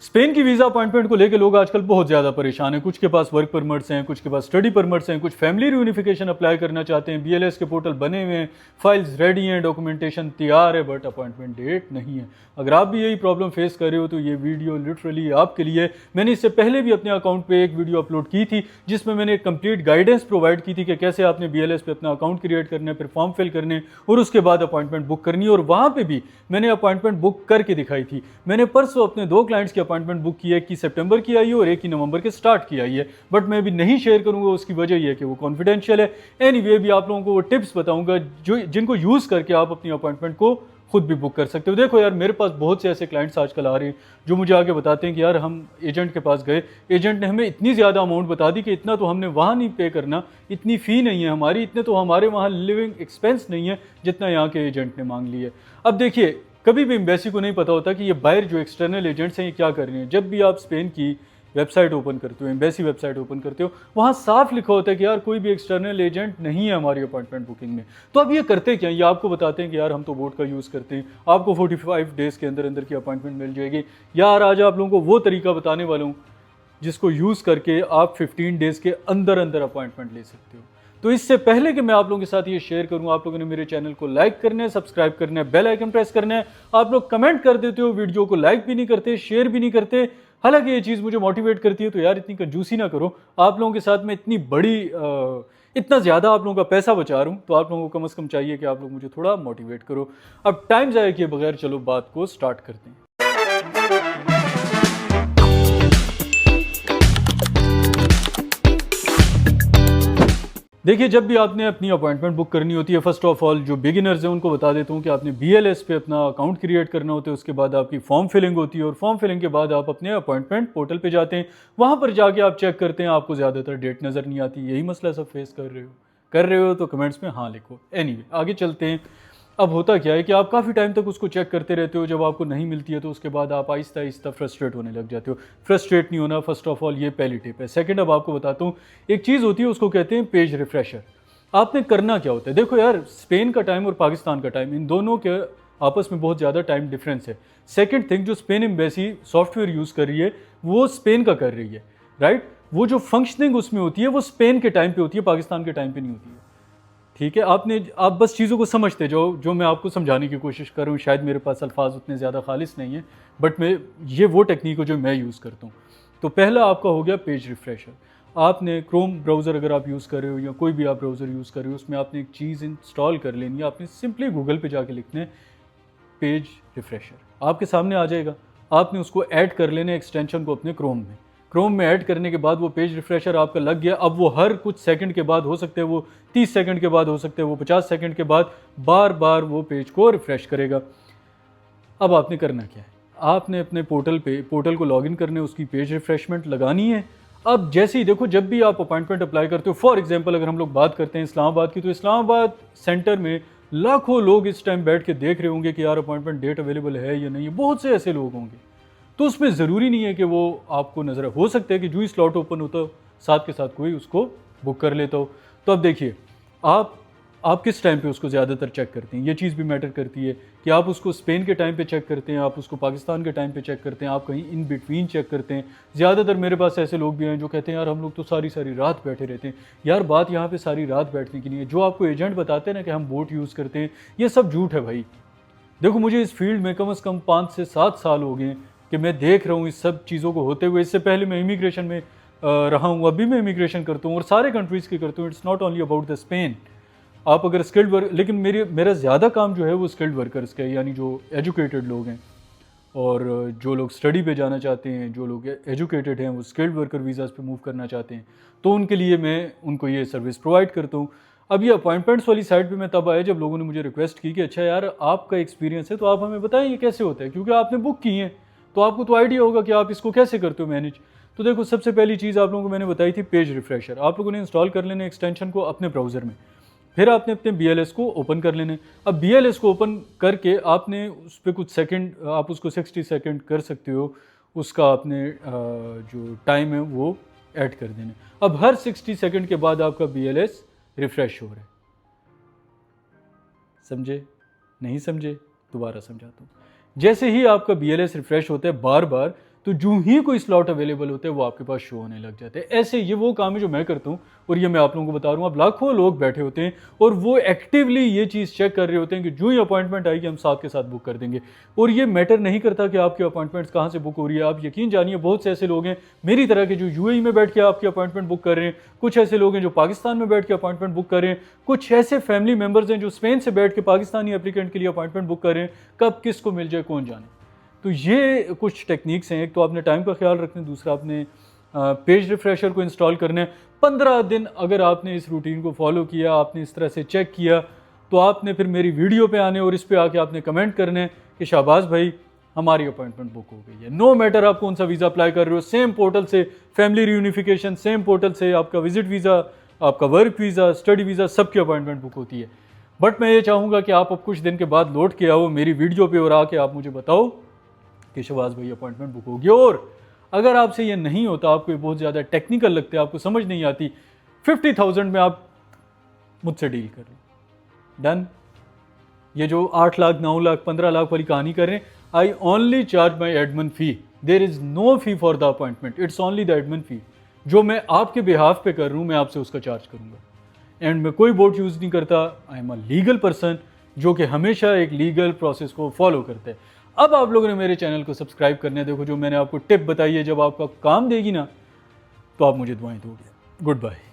Spain की visa appointment को लेकर लोग आजकल बहुत ज़्यादा परेशान हैं। कुछ के पास वर्क परमिट्स हैं, कुछ के पास स्टडी परमिट्स हैं, कुछ फैमिली रियूनिफिकेशन अप्लाई करना चाहते हैं, बीएलएस के पोर्टल बने हुए हैं, फाइल्स रेडी हैं, डॉक्यूमेंटेशन तैयार है, बट अपॉइंटमेंट डेट नहीं है। अगर आप भी यही प्रॉब्लम फेस कर रहे हो तो ये वीडियो लिटरली आपके लिए। मैंने इससे पहले भी अपने अकाउंट पे एक वीडियो अपलोड की थी जिसमें मैंने एक कंप्लीट गाइडेंस प्रोवाइड की थी कि कैसे आपने बीएलएस पे अपना अकाउंट क्रिएट करना है, फिर फॉर्म फिल करने और उसके बाद अपॉइंटमेंट बुक करनी है। और वहाँ पे भी मैंने अपॉइंटमेंट बुक करके दिखाई थी। मैंने परसों अपने 2 क्लाइंट्स की अपॉइंटमेंट बुक की है, कि सितंबर की आई है और एक ही नवंबर के स्टार्ट की आई है, बट मैं अभी नहीं शेयर करूंगा। उसकी वजह यह है कि वो कॉन्फिडेंशियल है। एनीवे भी आप लोगों को वो टिप्स बताऊंगा जो जिनको यूज़ करके आप अपनी अपॉइंटमेंट को खुद भी बुक कर सकते हो। देखो यार, मेरे पास बहुत से ऐसे क्लाइंट्स आजकल आ रहे हैं जो मुझे आके बताते हैं कि यार हम एजेंट के पास गए, एजेंट ने हमें इतनी ज़्यादा अमाउंट बता दी कि इतना तो हमने वहाँ नहीं पे करना, इतनी फ़ी नहीं है हमारी, इतने तो हमारे वहाँ लिविंग एक्सपेंस नहीं है जितना यहाँ के एजेंट ने मांग ली है। अब देखिए, कभी भी एम्बेसी को नहीं पता होता कि ये बाहर जो एक्सटर्नल एजेंट्स हैं ये क्या कर रहे हैं। जब भी आप स्पेन की वेबसाइट ओपन करते हो, एम्बेसी वेबसाइट ओपन करते हो, वहाँ साफ लिखा होता है कि यार कोई भी एक्सटर्नल एजेंट नहीं है हमारी अपॉइंटमेंट बुकिंग में। तो अब ये करते क्या, ये आपको बताते हैं कि यार हम तो बोट का यूज़ करते हैं, आपको 45 डेज़ के अंदर अंदर की अपॉइंटमेंट मिल जाएगी। यार आज आप लोगों को वो तरीका बताने वाला हूँ जिसको यूज़ करके आप 15 डेज़ के अंदर अंदर अपॉइंटमेंट ले सकते हो। तो इससे पहले कि मैं आप लोगों के साथ ये शेयर करूं, आप लोगों ने मेरे चैनल को लाइक करना है, सब्सक्राइब करना है, बेल आइकन प्रेस करना है। आप लोग कमेंट कर देते हो, वीडियो को लाइक भी नहीं करते, शेयर भी नहीं करते। हालांकि ये चीज़ मुझे मोटिवेट करती है, तो यार इतनी कंजूसी ना करो। आप लोगों के साथ मैं इतनी बड़ी इतना ज़्यादा आप लोगों का पैसा बचा रहा हूँ, तो आप लोगों को कम से कम चाहिए कि आप लोग मुझे थोड़ा मोटिवेट करो। अब टाइम ज़ाया किए बगैर चलो बात को स्टार्ट करते हैं। देखिए, जब भी आपने अपनी अपॉइंटमेंट बुक करनी होती है, फर्स्ट ऑफ ऑल जो बिगिनर्स हैं उनको बता देता हूँ कि आपने बीएलएस पे अपना अकाउंट क्रिएट करना होता है। उसके बाद आपकी फॉर्म फिलिंग होती है और फॉर्म फिलिंग के बाद आप अपने अपॉइंटमेंट पोर्टल पे जाते हैं। वहाँ पर जाके आप चेक करते हैं, आपको ज़्यादातर डेट नज़र नहीं आती। यही मसला सब फेस कर रहे हो तो कमेंट्स में हाँ लिखो। एनीवे आगे चलते हैं। अब होता क्या है कि आप काफ़ी टाइम तक उसको चेक करते रहते हो, जब आपको नहीं मिलती है तो उसके बाद आप आहिस्ता आहिस्ता फ्रस्ट्रेट होने लग जाते हो। फ्रस्ट्रेट नहीं होना, फर्स्ट ऑफ ऑल ये पहली टिप है। सेकंड, अब आपको बताता हूँ, एक चीज़ होती है उसको कहते हैं पेज रिफ्रेशर। आपने करना क्या होता है, देखो यार, स्पेन का टाइम और पाकिस्तान का टाइम, इन दोनों के आपस में बहुत ज़्यादा टाइम डिफरेंस है। सेकंड थिंग, जो स्पेन एम्बेसी सॉफ्टवेयर यूज़ कर रही है वो स्पेन का कर रही है, राइट। वो जो फंक्शनिंग उसमें होती है वो स्पेन के टाइम पे होती है, पाकिस्तान के टाइम पे नहीं होती है। ठीक है, आप बस चीज़ों को समझते जो मैं आपको समझाने की कोशिश कर रहा हूँ। शायद मेरे पास अल्फाज उतने ज़्यादा खालिस नहीं है, बट मैं ये वो टेक्निक है जो मैं यूज़ करता हूँ। तो पहला आपका हो गया पेज रिफ्रेशर। आपने क्रोम ब्राउज़र अगर आप यूज़ कर रहे हो या कोई भी आप ब्राउज़र यूज़ कर रहे हो, उसमें आपने एक चीज़ इंस्टॉल कर लेनी है। आपने सिंपली गूगल पे जाके लिखना है पेज रिफ्रेशर, आपके सामने आ जाएगा। आपने उसको ऐड कर लेना है एक्सटेंशन को अपने क्रोम में ऐड करने के बाद वो पेज रिफ्रेशर आपका लग गया। अब वो हर कुछ सेकंड के बाद, हो सकते हैं वो 30 सेकंड के बाद, हो सकते हैं वो 50 सेकंड के बाद, बार बार वो पेज को रिफ्रेश करेगा। अब आपने करना क्या है, आपने अपने पोर्टल को लॉगिन करने, उसकी पेज रिफ्रेशमेंट लगानी है। अब जैसे ही देखो, जब भी आप अपॉइंटमेंट अप्लाई करते हो, फॉर एग्जांपल अगर हम लोग बात करते हैं इस्लामाबाद की, तो इस्लामाबाद सेंटर में लाखों लोग इस टाइम बैठ के देख रहे होंगे कि यार अपॉइंटमेंट डेट अवेलेबल है या नहीं है। बहुत से ऐसे लोग होंगे, तो उसमें ज़रूरी नहीं है कि वो आपको नज़र, हो सकता है कि जो ही स्लॉट ओपन होता हो साथ के साथ कोई उसको बुक कर लेता हो। तो अब देखिए, आप किस टाइम पे उसको ज़्यादातर चेक करते हैं, ये चीज़ भी मैटर करती है कि आप उसको स्पेन के टाइम पे चेक करते हैं, आप उसको पाकिस्तान के टाइम पे चेक करते हैं, आप कहीं इन बिटवीन चेक करते हैं। ज़्यादातर मेरे पास ऐसे लोग भी हैं जो कहते हैं यार हम लोग तो सारी सारी रात बैठे रहते हैं। यार बात यहाँ पे सारी रात बैठने की नहीं है। जो आपको एजेंट बताते हैं ना कि हम बोट यूज़ करते हैं, ये सब झूठ है भाई। देखो, मुझे इस फील्ड में कम से कम 5 से 7 साल हो गए कि मैं देख रहा हूँ इस सब चीज़ों को होते हुए। इससे पहले मैं इमिग्रेशन में रहा हूँ, अभी मैं इमिग्रेशन करता हूँ और सारे कंट्रीज़ की करता हूँ। It's not only about the Spain. आप अगर स्किल्ड वर्क, लेकिन मेरा ज़्यादा काम जो है वो स्किल्ड वर्कर्स का है, यानी जो एजुकेटेड लोग हैं और जो लोग स्टडी पे जाना चाहते हैं, जो लोग एजुकेटेड हैं, वो स्किल्ड वर्कर वीज़ाज़ पे मूव करना चाहते हैं, तो उनके लिए मैं उनको ये सर्विस प्रोवाइड करता हूँ। अब ये अपॉइंटमेंट्स वाली साइड पे मैं तब आया जब लोगों ने मुझे रिक्वेस्ट की कि अच्छा यार आपका एक्सपीरियंस है तो आप हमें बताएं ये कैसे होता है, क्योंकि आपने बुक की है तो आपको तो आइडिया होगा कि आप इसको कैसे करते हो मैनेज। तो देखो, सबसे पहली चीज़ आप लोगों को मैंने बताई थी पेज रिफ्रेशर। आप लोगों ने इंस्टॉल कर लेना एक्सटेंशन को अपने ब्राउज़र में, फिर आपने अपने बीएलएस को ओपन कर लेने। अब बीएलएस को ओपन करके आपने उस पर कुछ सेकंड, आप उसको 60 सेकंड कर सकते हो, उसका आपने जो टाइम है वो ऐड कर देना। अब हर 60 सेकंड के बाद आपका बीएलएस रिफ्रेश हो रहा है। समझे? नहीं समझे? दोबारा समझाता हूँ। जैसे ही आपका बीएलएस रिफ्रेश होता है बार बार, तो जो ही कोई स्लॉट अवेलेबल होते हैं वो आपके पास शो होने लग जाते हैं। ऐसे ये वो काम है जो मैं करता हूँ और ये मैं आप लोगों को बता रहा हूँ। अब लाखों लोग बैठे होते हैं और वो एक्टिवली ये चीज़ चेक कर रहे होते हैं कि जो ही अपॉइंटमेंट आएगी हम साथ के साथ बुक कर देंगे। और ये मैटर नहीं करता कि आपकी अपॉइंटमेंट्स कहाँ से बुक हो रही है। आप यकीन जानिए बहुत से ऐसे लोग हैं मेरी तरह के जो यूएई में बैठ के आपकी अपॉइंटमेंट बुक कर रहे हैं, कुछ ऐसे लोग हैं जो पाकिस्तान में बैठ के अपॉइंटमेंट बुक कर रहे हैं, कुछ ऐसे फैमिली मेम्बर्स हैं जो स्पेन से बैठ के पाकिस्तानी एप्लीकेंट के लिए अपॉइंटमेंट बुक कर रहे हैं। कब किसको मिल जाए कौन जाने। तो ये कुछ टेक्निक्स हैं। एक तो आपने टाइम का ख्याल रखना है, दूसरा आपने पेज रिफ्रेशर को इंस्टॉल करना है। 15 दिन अगर आपने इस रूटीन को फॉलो किया, आपने इस तरह से चेक किया, तो आपने फिर मेरी वीडियो पे आने और इस पे आके आपने कमेंट करने कि शाहबाज भाई हमारी अपॉइंटमेंट बुक हो गई है। नो मैटर आप कौन सा वीज़ा अप्लाई कर रहे हो, सेम पोर्टल से फैमिली रियूनिफिकेशन, सेम पोर्टल से आपका विजिट वीज़ा, आपका वर्क वीज़ा, स्टडी वीज़ा, सबकी अपॉइंटमेंट बुक होती है। बट मैं ये चाहूँगा कि आप अब कुछ दिन के बाद लौट के आओ मेरी वीडियो पे और आके आप मुझे बताओ कि शहबाज भाई अपॉइंटमेंट बुक होगी। और अगर आपसे ये नहीं होता, आपको बहुत ज़्यादा टेक्निकल लगता है, आपको समझ नहीं आती, 50,000 में आप मुझसे डील कर लो। डन। ये जो 8 लाख 9 लाख 15 लाख वाली कहानी कर रहे हैं, I only charge my admin fee, there is no fee for the appointment, it's only the admin fee. जो मैं आपके बिहाफ पे कर रहा हूँ मैं आपसे उसका चार्ज करूँगा। एंड मैं कोई बोट यूज़ नहीं करता, I am a legal person जो कि हमेशा एक लीगल प्रोसेस को फॉलो करता है। अब आप लोगों ने मेरे चैनल को सब्सक्राइब करने, देखो जो मैंने आपको टिप बताई है जब आपका काम देगी ना तो आप मुझे दुआएं दोगे। Good bye.